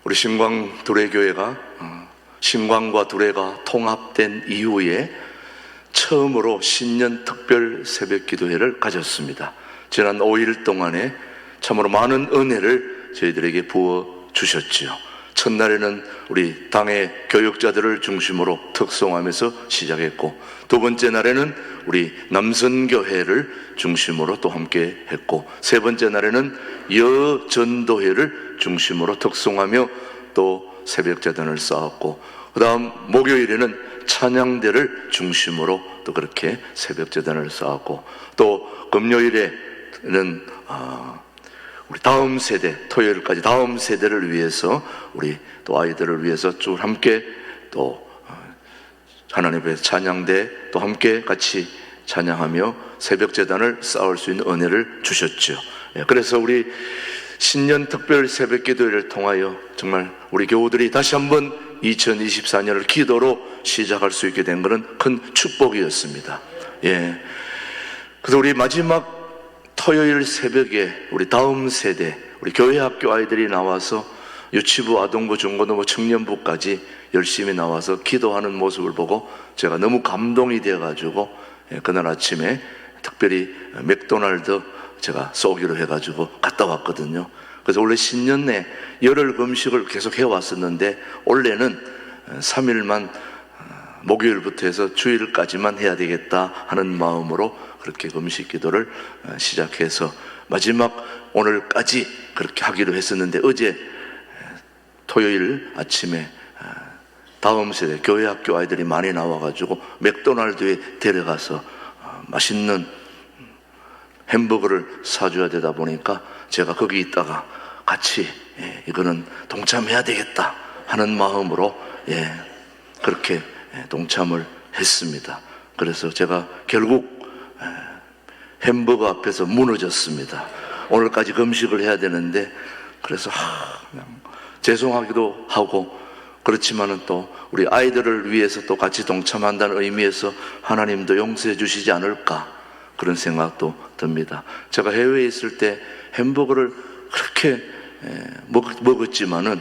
우리 신광 두레교회가 신광과 두레가 통합된 이후에 처음으로 신년 특별 새벽 기도회를 가졌습니다. 지난 5일 동안에 참으로 많은 은혜를 저희들에게 부어 주셨지요. 첫날에는 우리 당의 교육자들을 중심으로 특송하면서 시작했고, 두 번째 날에는 우리 남선교회를 중심으로 또 함께 했고, 세 번째 날에는 여전도회를 중심으로 특송하며 또 새벽제단을 쌓았고, 그 다음 목요일에는 찬양대를 중심으로 또 그렇게 새벽제단을 쌓았고, 또 금요일에는 우리 다음 세대, 토요일까지 다음 세대를 위해서, 우리 또 아이들을 위해서 쭉 함께 또 하나님 앞에서 찬양대 또 함께 같이 찬양하며 새벽제단을 쌓을 수 있는 은혜를 주셨죠. 그래서 우리 신년 특별 새벽 기도회를 통하여 정말 우리 교우들이 다시 한번 2024년을 기도로 시작할 수 있게 된 것은 큰 축복이었습니다. 그래서 우리 마지막 토요일 새벽에 우리 다음 세대, 우리 교회 학교 아이들이 나와서 유치부, 아동부, 중고등부, 청년부까지 열심히 나와서 기도하는 모습을 보고 제가 너무 감동이 되어가지고 그날 아침에 특별히 맥도날드 제가 쏘기로 해가지고 갔다 왔거든요. 그래서 원래 신년내 열흘 금식을 계속 해왔었는데 올해는 3일만 목요일부터 해서 주일까지만 해야 되겠다 하는 마음으로 그렇게 금식 기도를 시작해서 마지막 오늘까지 그렇게 하기로 했었는데, 어제 토요일 아침에 다음 세대 교회 학교 아이들이 많이 나와가지고 맥도날드에 데려가서 맛있는 햄버거를 사줘야 되다 보니까 제가 거기 있다가 같이 이거는 동참해야 되겠다 하는 마음으로 그렇게 동참을 했습니다. 그래서 제가 결국 햄버거 앞에서 무너졌습니다. 오늘까지 금식을 해야 되는데, 그래서 그냥 죄송하기도 하고, 그렇지만은 또 우리 아이들을 위해서 또 같이 동참한다는 의미에서 하나님도 용서해 주시지 않을까 그런 생각도 듭니다. 제가 해외에 있을 때 햄버거를 그렇게 먹었지만은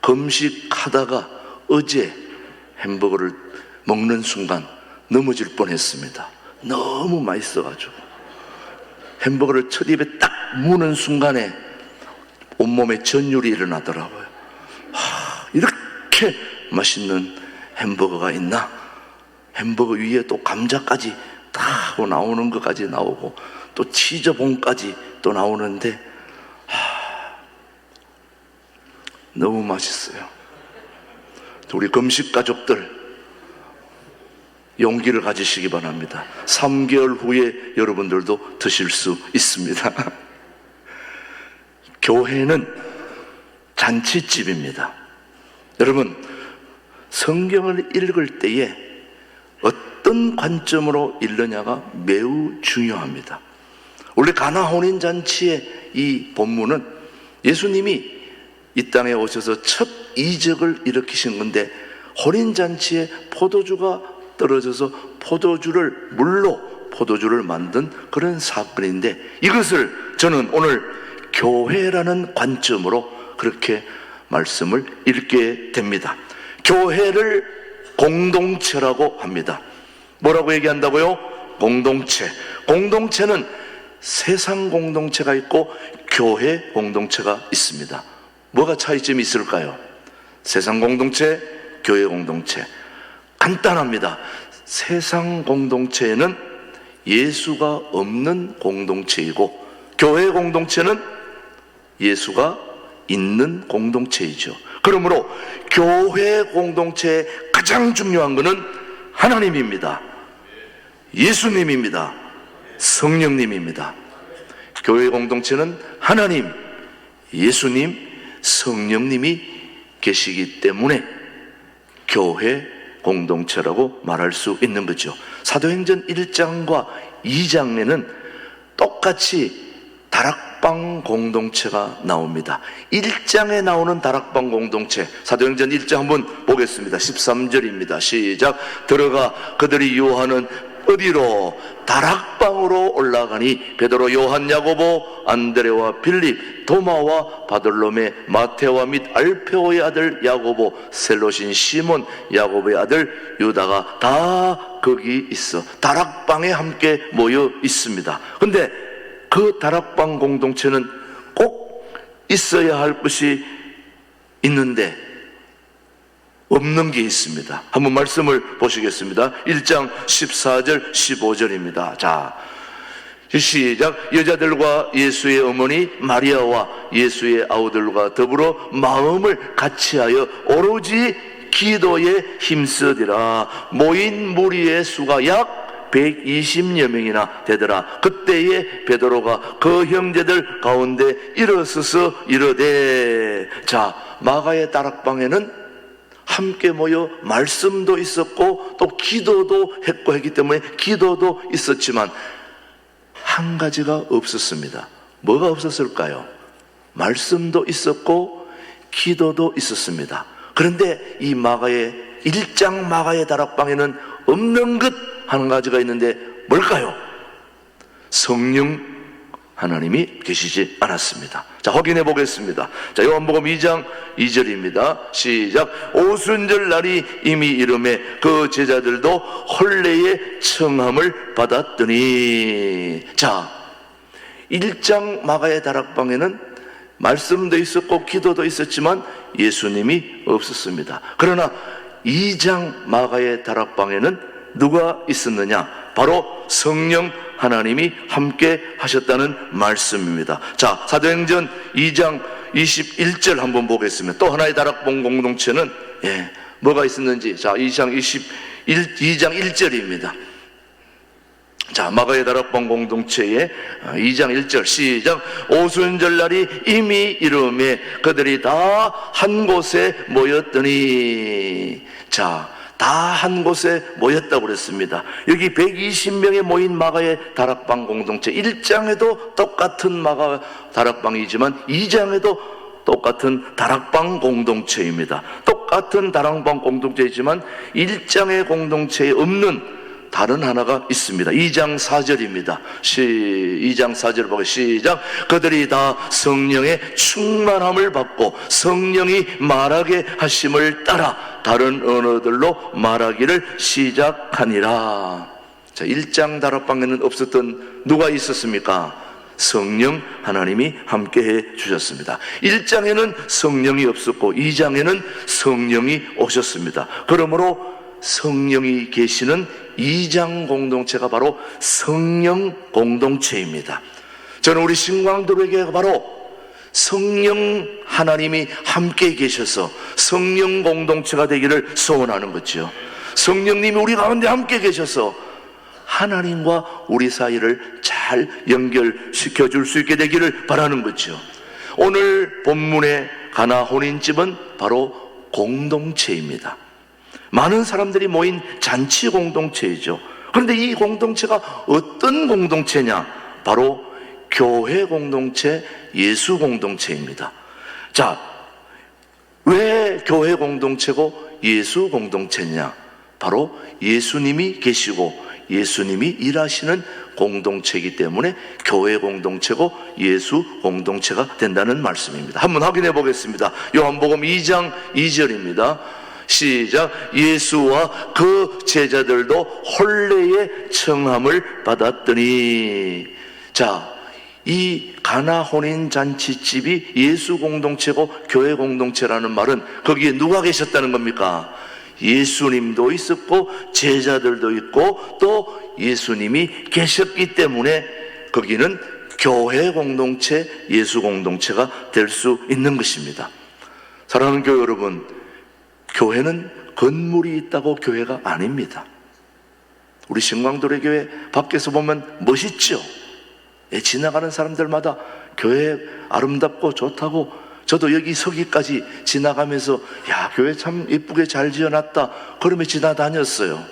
금식하다가 어제 햄버거를 먹는 순간 넘어질 뻔했습니다. 너무 맛있어가지고 햄버거를 첫 입에 딱 무는 순간에 온몸에 전율이 일어나더라고요. 이렇게 맛있는 햄버거가 있나? 햄버거 위에 또 감자까지 다 하고 나오는 것까지 나오고 또 치즈봉까지 또 나오는데 너무 맛있어요. 우리 금식 가족들 용기를 가지시기 바랍니다. 3개월 후에 여러분들도 드실 수 있습니다. 교회는 잔치집입니다. 여러분, 성경을 읽을 때에 어떤 관점으로 읽느냐가 매우 중요합니다. 원래 가나 혼인잔치의 이 본문은 예수님이 이 땅에 오셔서 첫 이적을 일으키신 건데, 혼인잔치에 포도주가 떨어져서 물로 포도주를 만든 그런 사건인데, 이것을 저는 오늘 교회라는 관점으로 그렇게 말씀을 읽게 됩니다. 교회를 공동체라고 합니다. 뭐라고 얘기한다고요? 공동체. 공동체는 세상 공동체가 있고 교회 공동체가 있습니다. 뭐가 차이점이 있을까요? 세상 공동체, 교회 공동체. 간단합니다. 세상 공동체는 예수가 없는 공동체이고, 교회 공동체는 예수가 있는 공동체이죠. 그러므로 교회 공동체의 가장 중요한 것은 하나님입니다. 예수님입니다. 성령님입니다. 교회 공동체는 하나님, 예수님, 성령님이 계시기 때문에 교회 공동체라고 말할 수 있는 거죠. 사도행전 1장과 2장에는 똑같이 다락방 공동체가 나옵니다. 1장에 나오는 다락방 공동체, 사도행전 1장 한번 보겠습니다. 13절입니다. 시작. 들어가 그들이 유하는 어디로? 다락방으로 올라가니 베드로, 요한, 야고보, 안드레와 빌립, 도마와 바돌로메, 마테오와 및 알페오의 아들 야고보, 셀롯인 시몬, 야고보의 아들 유다가 다 거기 있어 다락방에 함께 모여 있습니다. 근데 그 다락방 공동체는 꼭 있어야 할 것이 있는데 없는 게 있습니다. 한번 말씀을 보시겠습니다. 1장 14절 15절입니다. 자, 시작. 여자들과 예수의 어머니 마리아와 예수의 아우들과 더불어 마음을 같이하여 오로지 기도에 힘쓰디라. 모인 무리의 수가 약 120여 명이나 되더라. 그때에 베드로가 그 형제들 가운데 일어서서 이르되. 자, 마가의 다락방에는 함께 모여 말씀도 있었고 또 기도도 했고 했기 때문에 기도도 있었지만 한 가지가 없었습니다. 뭐가 없었을까요? 말씀도 있었고 기도도 있었습니다. 그런데 이 마가의 1장 마가의 다락방에는 없는 것 한 가지가 있는데 뭘까요? 성령 하나님이 계시지 않았습니다. 자, 확인해 보겠습니다. 자, 요한복음 2장 2절입니다. 시작. 오순절 날이 이미 이름에 그 제자들도 혼례의 청함을 받았더니. 자, 1장 마가의 다락방에는 말씀도 있었고 기도도 있었지만 예수님이 없었습니다. 그러나 2장 마가의 다락방에는 누가 있었느냐? 바로 성령 하나님이 함께 하셨다는 말씀입니다. 자, 사도행전 2장 21절 한번 보겠습니다. 또 하나의 다락방 공동체는 뭐가 있었는지. 자, 2장 1절입니다. 자, 마가의 다락방 공동체의 2장 1절 시작. 오순절 날이 이미 이름에 그들이 다 한 곳에 모였더니. 자, 다 한 곳에 모였다고 그랬습니다. 여기 120명에 모인 마가의 다락방 공동체, 1장에도 똑같은 마가 다락방이지만 2장에도 똑같은 다락방 공동체입니다. 똑같은 다락방 공동체이지만 1장의 공동체에 없는 다른 하나가 있습니다. 2장 4절입니다. 2장 4절 보고 시작. 그들이 다 성령의 충만함을 받고 성령이 말하게 하심을 따라 다른 언어들로 말하기를 시작하니라. 자, 1장 다락방에는 없었던 누가 있었습니까? 성령 하나님이 함께해 주셨습니다. 1장에는 성령이 없었고 2장에는 성령이 오셨습니다. 그러므로 성령이 계시는 2장 공동체가 바로 성령 공동체입니다. 저는 우리 신광도로교회가 바로 성령 하나님이 함께 계셔서 성령 공동체가 되기를 소원하는 거죠. 성령님이 우리 가운데 함께 계셔서 하나님과 우리 사이를 잘 연결시켜 줄 수 있게 되기를 바라는 거죠. 오늘 본문의 가나 혼인집은 바로 공동체입니다. 많은 사람들이 모인 잔치 공동체이죠. 그런데 이 공동체가 어떤 공동체냐? 바로 교회 공동체, 예수 공동체입니다. 자, 왜 교회 공동체고 예수 공동체냐? 바로 예수님이 계시고 예수님이 일하시는 공동체이기 때문에 교회 공동체고 예수 공동체가 된다는 말씀입니다. 한번 확인해 보겠습니다. 요한복음 2장 2절입니다. 시작. 예수와 그 제자들도 혼례의 청함을 받았더니. 자, 이 가나 혼인 잔치집이 예수 공동체고 교회 공동체라는 말은 거기에 누가 계셨다는 겁니까? 예수님도 있었고 제자들도 있고 또 예수님이 계셨기 때문에 거기는 교회 공동체, 예수 공동체가 될 수 있는 것입니다. 사랑하는 교회 여러분, 교회는 건물이 있다고 교회가 아닙니다. 우리 신광도래 교회 밖에서 보면 멋있죠? 지나가는 사람들마다 교회 아름답고 좋다고, 저도 여기 서기까지 지나가면서 야, 교회 참 예쁘게 잘 지어놨다 그러며 지나다녔어요.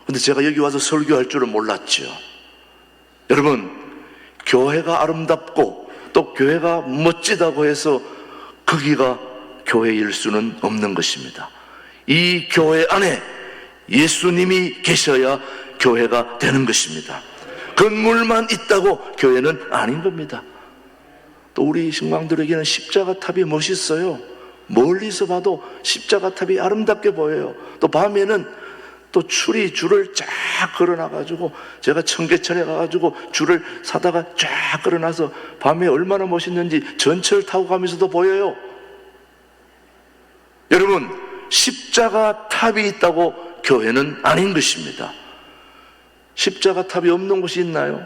근데 제가 여기 와서 설교할 줄은 몰랐죠. 여러분, 교회가 아름답고 또 교회가 멋지다고 해서 거기가 교회일 수는 없는 것입니다. 이 교회 안에 예수님이 계셔야 교회가 되는 것입니다. 건물만 있다고 교회는 아닌 겁니다. 또 우리 신광들에게는 십자가탑이 멋있어요. 멀리서 봐도 십자가탑이 아름답게 보여요. 또 밤에는 또 줄을 쫙 걸어놔가지고, 제가 청계천에 가가지고 줄을 사다가 쫙 걸어놔서 밤에 얼마나 멋있는지 전철 타고 가면서도 보여요. 여러분, 십자가탑이 있다고 교회는 아닌 것입니다. 십자가탑이 없는 곳이 있나요?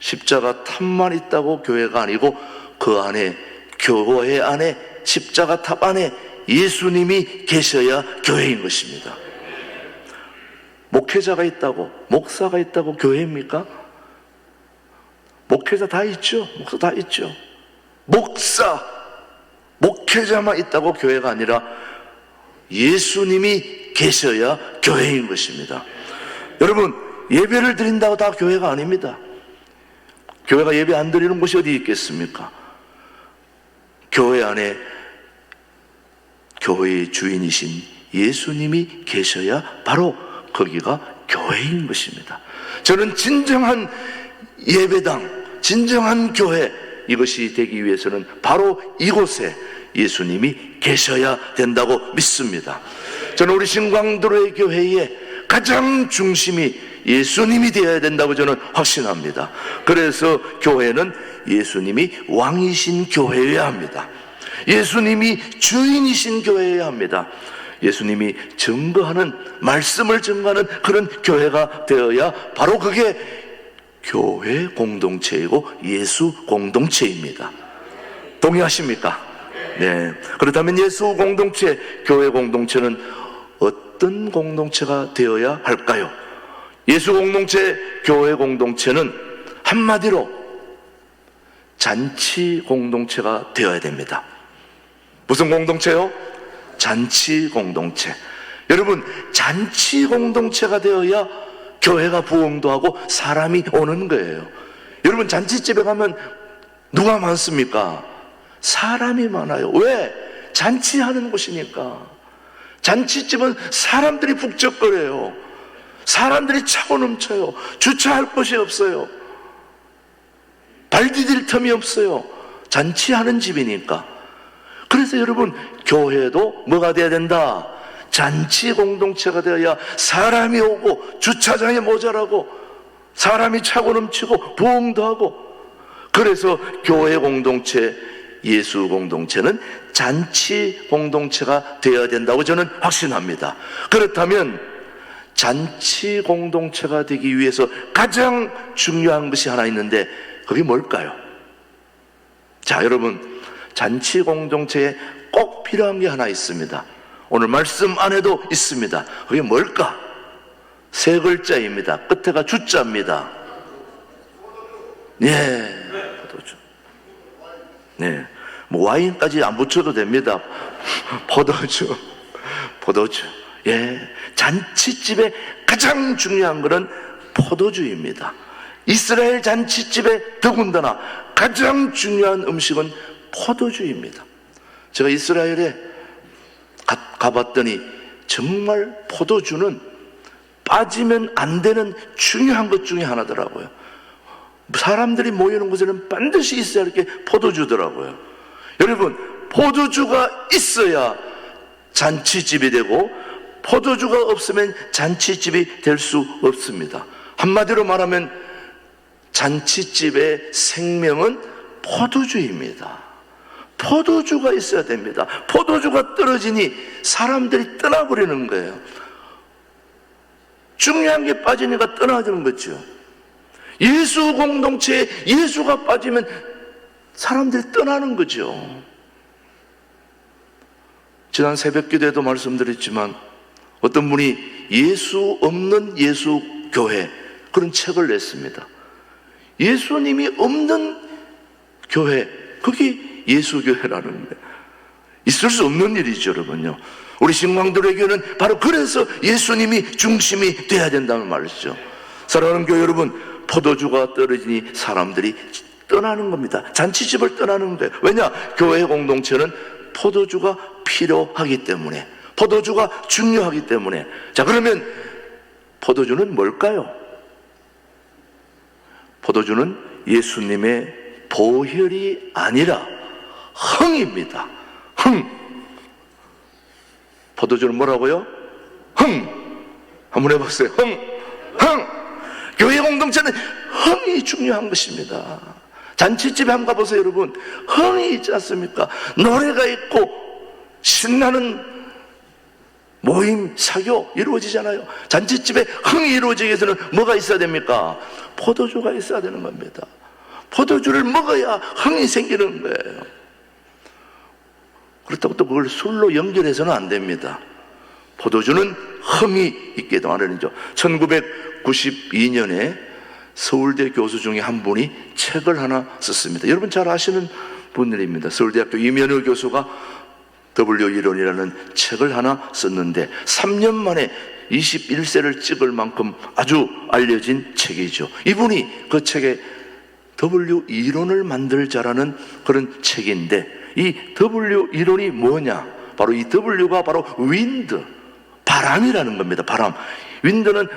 십자가탑만 있다고 교회가 아니고, 그 안에, 교회 안에, 십자가탑 안에 예수님이 계셔야 교회인 것입니다. 목회자가 있다고, 목사가 있다고 교회입니까? 목회자 다 있죠. 목사 다 있죠. 목회자만 있다고 교회가 아니라 예수님이 계셔야 교회인 것입니다. 여러분, 예배를 드린다고 다 교회가 아닙니다. 교회가 예배 안 드리는 곳이 어디 있겠습니까? 교회 안에 교회의 주인이신 예수님이 계셔야 바로 거기가 교회인 것입니다. 저는 진정한 예배당, 진정한 교회, 이것이 되기 위해서는 바로 이곳에 예수님이 계셔야 된다고 믿습니다. 저는 우리 신광도로의 교회의 가장 중심이 예수님이 되어야 된다고 저는 확신합니다. 그래서 교회는 예수님이 왕이신 교회여야 합니다. 예수님이 주인이신 교회여야 합니다. 예수님이 증거하는, 말씀을 증거하는 그런 교회가 되어야 바로 그게 교회 공동체이고 예수 공동체입니다. 동의하십니까? 네. 그렇다면 예수 공동체, 교회 공동체는 어떤 공동체가 되어야 할까요? 예수 공동체, 교회 공동체는 한마디로 잔치 공동체가 되어야 됩니다. 무슨 공동체요? 잔치 공동체. 여러분, 잔치 공동체가 되어야 교회가 부흥도 하고 사람이 오는 거예요. 여러분, 잔치집에 가면 누가 많습니까? 사람이 많아요. 왜? 잔치하는 곳이니까. 잔치집은 사람들이 북적거려요. 사람들이 차고 넘쳐요. 주차할 곳이 없어요. 발 디딜 틈이 없어요. 잔치하는 집이니까. 그래서 여러분, 교회도 뭐가 돼야 된다? 잔치 공동체가 되어야 사람이 오고 주차장이 모자라고 사람이 차고 넘치고 부흥도 하고. 그래서 교회 공동체, 예수 공동체는 잔치 공동체가 되어야 된다고 저는 확신합니다. 그렇다면 잔치 공동체가 되기 위해서 가장 중요한 것이 하나 있는데, 그게 뭘까요? 자, 여러분, 잔치 공동체에 꼭 필요한 게 하나 있습니다. 오늘 말씀 안에도 있습니다. 그게 뭘까? 세 글자입니다. 끝에가 주자입니다. 예, 포도주. 네, 뭐 와인까지 안 붙여도 됩니다. 포도주. 예, 잔치집에 가장 중요한 것은 포도주입니다. 이스라엘 잔치집에 더군다나 가장 중요한 음식은 포도주입니다. 제가 이스라엘에 가봤더니 정말 포도주는 빠지면 안 되는 중요한 것 중에 하나더라고요. 사람들이 모이는 곳에는 반드시 있어야 할 게 포도주더라고요. 여러분, 포도주가 있어야 잔치집이 되고 포도주가 없으면 잔치집이 될 수 없습니다. 한마디로 말하면 잔치집의 생명은 포도주입니다. 포도주가 있어야 됩니다. 포도주가 떨어지니 사람들이 떠나버리는 거예요. 중요한 게 빠지니까 떠나지는 거죠. 예수 공동체에 예수가 빠지면 사람들이 떠나는 거죠. 지난 새벽 기도에도 말씀드렸지만 어떤 분이 예수 없는 예수 교회, 그런 책을 냈습니다. 예수님이 없는 교회, 그게 예수교회라는 거예요. 있을 수 없는 일이죠, 여러분요. 우리 신광도로의 교회는 바로 그래서 예수님이 중심이 돼야 된다는 말이죠. 사랑하는 교회 여러분, 포도주가 떨어지니 사람들이 떠나는 겁니다. 잔치집을 떠나는 거예요. 왜냐? 교회 공동체는 포도주가 필요하기 때문에, 포도주가 중요하기 때문에. 자, 그러면 포도주는 뭘까요? 포도주는 예수님의 보혈이 아니라 흥입니다. 흥. 포도주는 뭐라고요? 흥. 한번 해보세요. 흥. 흥. 교회 공동체는 흥이 중요한 것입니다. 잔치집에 한번 가보세요, 여러분. 흥이 있지 않습니까? 노래가 있고 신나는 모임, 사교 이루어지잖아요. 잔치집에 흥이 이루어지기 위해서는 뭐가 있어야 됩니까? 포도주가 있어야 되는 겁니다. 포도주를 먹어야 흥이 생기는 거예요. 그렇다고 또 그걸 술로 연결해서는 안 됩니다. 포도주는 흥이 있게 마련이죠. 1992년에 서울대 교수 중에 한 분이 책을 하나 썼습니다. 여러분 잘 아시는 분들입니다. 서울대학교 이면우 교수가 W 이론이라는 책을 하나 썼는데 3년 만에 21세를 찍을 만큼 아주 알려진 책이죠. 이분이 그 책에 W 이론을 만들자라는 그런 책인데, 이 W 이론이 뭐냐? 바로 이 W가 바로 윈드, 바람이라는 겁니다. 바람. 윈드는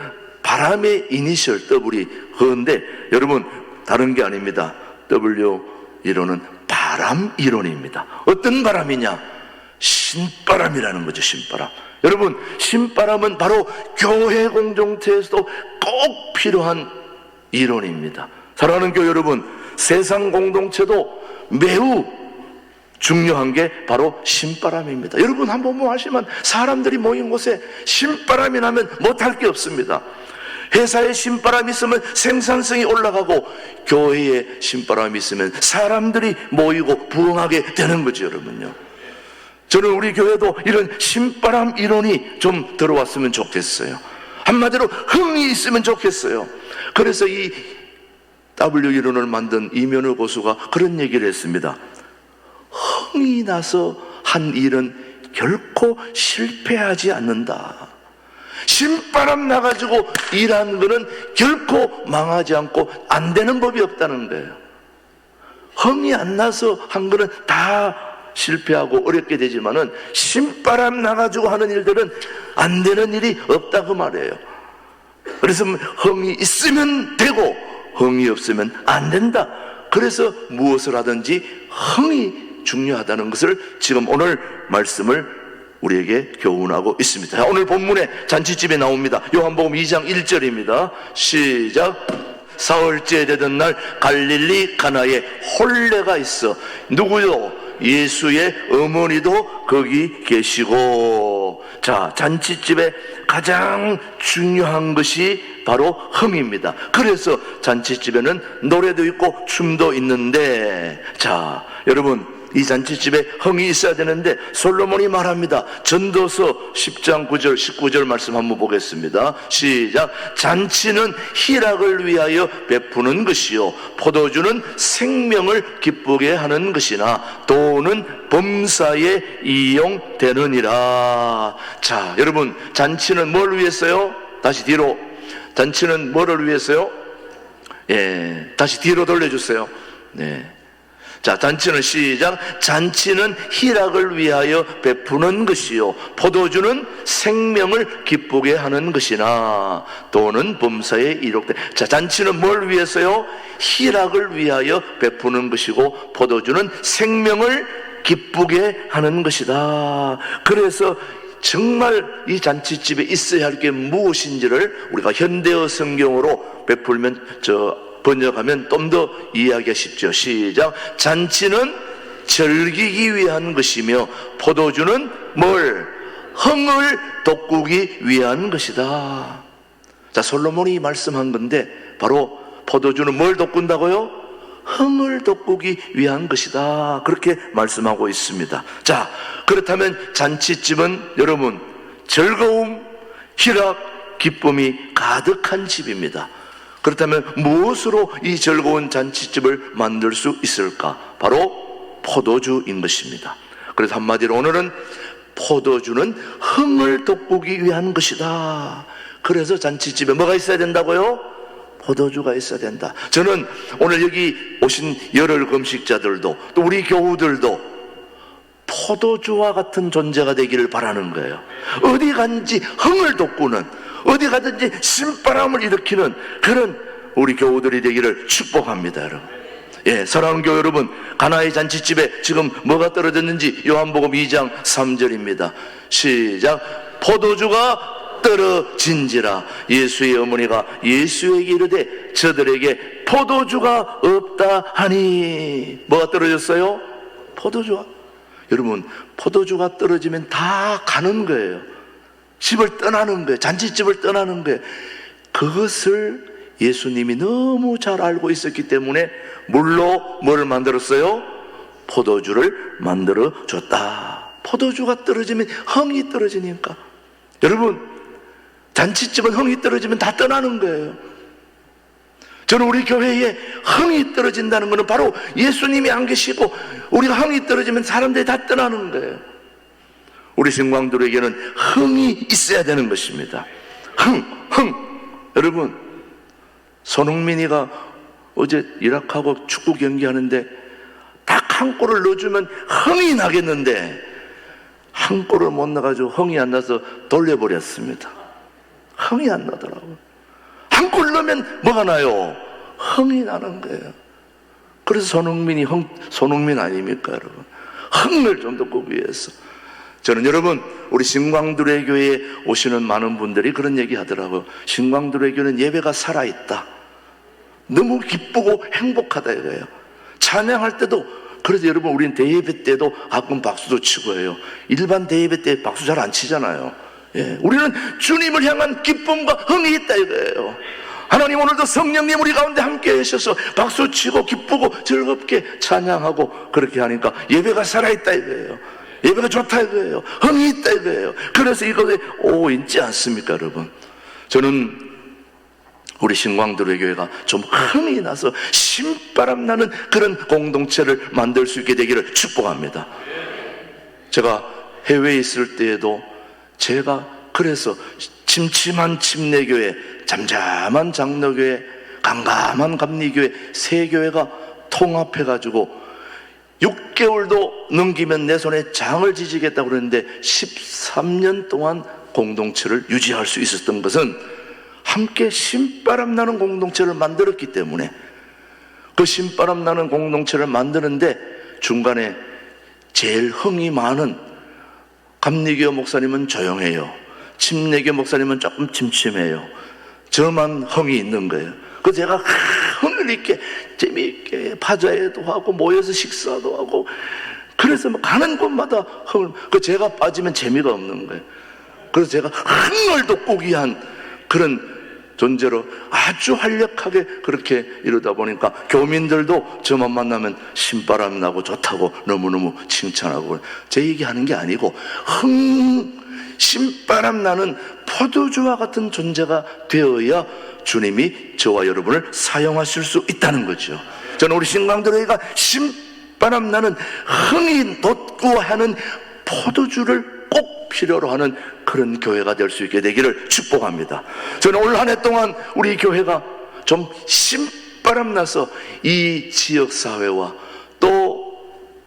바람의 이니셜 W이 그런데 여러분 다른 게 아닙니다. W 이론은 바람 이론입니다. 어떤 바람이냐? 신바람이라는 거죠. 신바람. 여러분, 신바람은 바로 교회 공동체에서도 꼭 필요한 이론입니다. 사랑하는 교회 여러분, 세상 공동체도 매우 중요한 게 바로 신바람입니다. 여러분 한번 보시면 사람들이 모인 곳에 신바람이 나면 못할 게 없습니다. 회사에 신바람이 있으면 생산성이 올라가고, 교회에 신바람이 있으면 사람들이 모이고 부흥하게 되는 거죠, 여러분요. 저는 우리 교회도 이런 신바람 이론이 좀 들어왔으면 좋겠어요. 한마디로 흥이 있으면 좋겠어요. 그래서 이 W 이론을 만든 이면우 교수가 그런 얘기를 했습니다. 흥이 나서 한 일은 결코 실패하지 않는다. 신바람 나가지고 일하는 거는 결코 망하지 않고 안 되는 법이 없다는 거예요. 흥이 안 나서 한 거는 다 실패하고 어렵게 되지만은 신바람 나가지고 하는 일들은 안 되는 일이 없다고 말해요. 그래서 흥이 있으면 되고 흥이 없으면 안 된다. 그래서 무엇을 하든지 흥이 중요하다는 것을 지금 오늘 말씀을 우리에게 교훈하고 있습니다. 오늘 본문에 잔치집에 나옵니다. 요한복음 2장 1절입니다. 시작. 사흘째 되던 날 갈릴리 가나에 혼례가 있어. 누구요? 예수의 어머니도 거기 계시고. 자, 잔치집에 가장 중요한 것이 바로 흥입니다. 그래서 잔치집에는 노래도 있고 춤도 있는데, 자, 여러분 이 잔치집에 흥이 있어야 되는데 솔로몬이 말합니다. 전도서 10장 9절 19절 말씀 한번 보겠습니다. 시작. 잔치는 희락을 위하여 베푸는 것이요 포도주는 생명을 기쁘게 하는 것이나 돈은 범사에 이용되느니라. 자, 여러분 잔치는 뭘 위해서요? 다시 뒤로. 잔치는 뭐를 위해서요? 예, 다시 뒤로 돌려주세요. 네. 자, 잔치는 시작. 잔치는 희락을 위하여 베푸는 것이요 포도주는 생명을 기쁘게 하는 것이나 돈은 범사에 이룩돼. 자, 잔치는 뭘 위해서요? 희락을 위하여 베푸는 것이고 포도주는 생명을 기쁘게 하는 것이다. 그래서 정말 이 잔치집에 있어야 할 게 무엇인지를 우리가 현대어 성경으로 베풀면 번역하면 좀 더 이해하기가 쉽죠. 시작. 잔치는 즐기기 위한 것이며 포도주는 뭘? 흥을 돋구기 위한 것이다. 자, 솔로몬이 말씀한 건데 바로 포도주는 뭘 돋군다고요? 흥을 돋구기 위한 것이다. 그렇게 말씀하고 있습니다. 자, 그렇다면 잔치집은 여러분 즐거움, 희락, 기쁨이 가득한 집입니다. 그렇다면 무엇으로 이 즐거운 잔치집을 만들 수 있을까? 바로 포도주인 것입니다. 그래서 한마디로 오늘은 포도주는 흥을 돋구기 위한 것이다. 그래서 잔치집에 뭐가 있어야 된다고요? 포도주가 있어야 된다. 저는 오늘 여기 오신 열혈 금식자들도 또 우리 교우들도 포도주와 같은 존재가 되기를 바라는 거예요. 어디 간지 흥을 돋구는, 어디 가든지 신바람을 일으키는 그런 우리 교우들이 되기를 축복합니다, 여러분. 예, 사랑하는 교회 여러분, 가나의 잔치집에 지금 뭐가 떨어졌는지 요한복음 2장 3절입니다. 시작. 포도주가 떨어진지라. 예수의 어머니가 예수에게 이르되 저들에게 포도주가 없다 하니. 뭐가 떨어졌어요? 포도주가. 여러분, 포도주가 떨어지면 다 가는 거예요. 집을 떠나는 거예요. 잔치집을 떠나는 거예요. 그것을 예수님이 너무 잘 알고 있었기 때문에 물로 뭘 만들었어요? 포도주를 만들어 줬다. 포도주가 떨어지면 흥이 떨어지니까. 여러분, 잔치집은 흥이 떨어지면 다 떠나는 거예요. 저는 우리 교회에 흥이 떨어진다는 것은 바로 예수님이 안 계시고 우리가 흥이 떨어지면 사람들이 다 떠나는 거예요. 우리 신광들에게는 흥이 있어야 되는 것입니다. 흥. 여러분, 손흥민이가 어제 이라크하고 축구 경기하는데 딱 한 골을 넣어주면 흥이 나겠는데 한 골을 못 넣어가지고 흥이 안 나서 돌려버렸습니다. 흥이 안 나더라고요. 한 골 넣으면 뭐가 나요? 흥이 나는 거예요. 그래서 손흥민이 손흥민 아닙니까, 여러분? 흥을 좀 더 꾸기 위해서. 저는 여러분, 우리 신광두레 교회에 오시는 많은 분들이 그런 얘기 하더라고요. 신광두레 교회는 예배가 살아있다. 너무 기쁘고 행복하다 이거예요. 찬양할 때도. 그래서 여러분, 우린 대예배 때도 가끔 박수도 치고 해요. 일반 대예배 때 박수 잘 안 치잖아요. 예, 우리는 주님을 향한 기쁨과 흥이 있다 이거예요. 하나님, 오늘도 성령님 우리 가운데 함께 하셔서 박수 치고 기쁘고 즐겁게 찬양하고 그렇게 하니까 예배가 살아있다 이거예요. 예배가 좋다 이거예요. 흥이 있다 이거예요. 그래서 이것에 있지 않습니까, 여러분? 저는 우리 신광두레 교회가 좀 흥이 나서 신바람 나는 그런 공동체를 만들 수 있게 되기를 축복합니다. 제가 해외에 있을 때에도 제가 그래서 침침한 침례교회, 잠잠한 장로교회, 강감한 감리교회 세 교회가 통합해가지고 6개월도 넘기면 내 손에 장을 지지겠다고 그랬는데 13년 동안 공동체를 유지할 수 있었던 것은 함께 신바람 나는 공동체를 만들었기 때문에, 그 신바람 나는 공동체를 만드는데 중간에 제일 흥이 많은 감리교 목사님은 조용해요. 침례교 목사님은 조금 침침해요. 저만 흥이 있는 거예요. 그래서 제가 흥을 있게 재미있게 파자회도 하고 모여서 식사도 하고, 그래서 뭐 가는 곳마다 흥을, 제가 빠지면 재미가 없는 거예요. 그래서 제가 흥을 돋구기 위한 그런 존재로 아주 활력하게 그렇게 이러다 보니까 교민들도 저만 만나면 신바람 나고 좋다고 너무너무 칭찬하고, 제 얘기하는 게 아니고 신바람 나는 포도주와 같은 존재가 되어야 주님이 저와 여러분을 사용하실 수 있다는 거죠. 저는 우리 신광두레가 신바람 나는 흥이 돋고 하는 포도주를 꼭 필요로 하는 그런 교회가 될 수 있게 되기를 축복합니다. 저는 올 한 해 동안 우리 교회가 좀 신바람 나서 이 지역사회와 또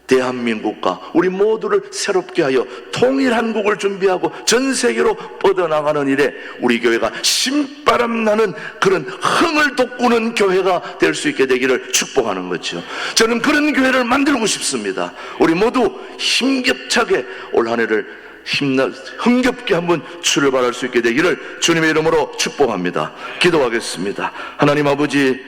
대한민국과 우리 모두를 새롭게 하여 통일한국을 준비하고 전 세계로 뻗어나가는 일에 우리 교회가 신바람 나는 그런 흥을 돋구는 교회가 될 수 있게 되기를 축복하는 거죠. 저는 그런 교회를 만들고 싶습니다. 우리 모두 힘겹차게 올 한 해를 흥겹게 한번 출발할 수 있게 되기를 주님의 이름으로 축복합니다. 기도하겠습니다. 하나님 아버지,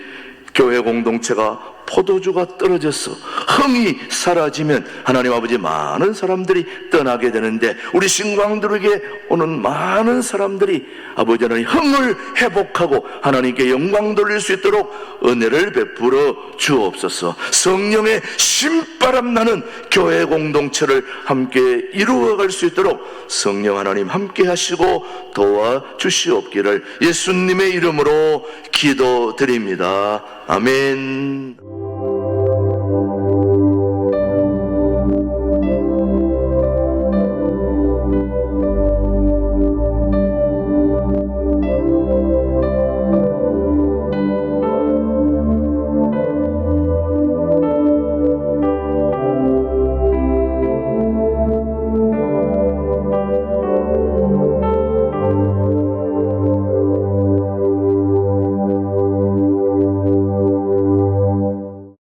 교회 공동체가 포도주가 떨어져서 흥이 사라지면 하나님 아버지 많은 사람들이 떠나게 되는데, 우리 신광들에게 오는 많은 사람들이 아버지 하나님 흥을 회복하고 하나님께 영광 돌릴 수 있도록 은혜를 베풀어 주옵소서. 성령의 신바람 나는 교회 공동체를 함께 이루어갈 수 있도록 성령 하나님 함께 하시고 도와주시옵기를 예수님의 이름으로 기도드립니다. 아멘.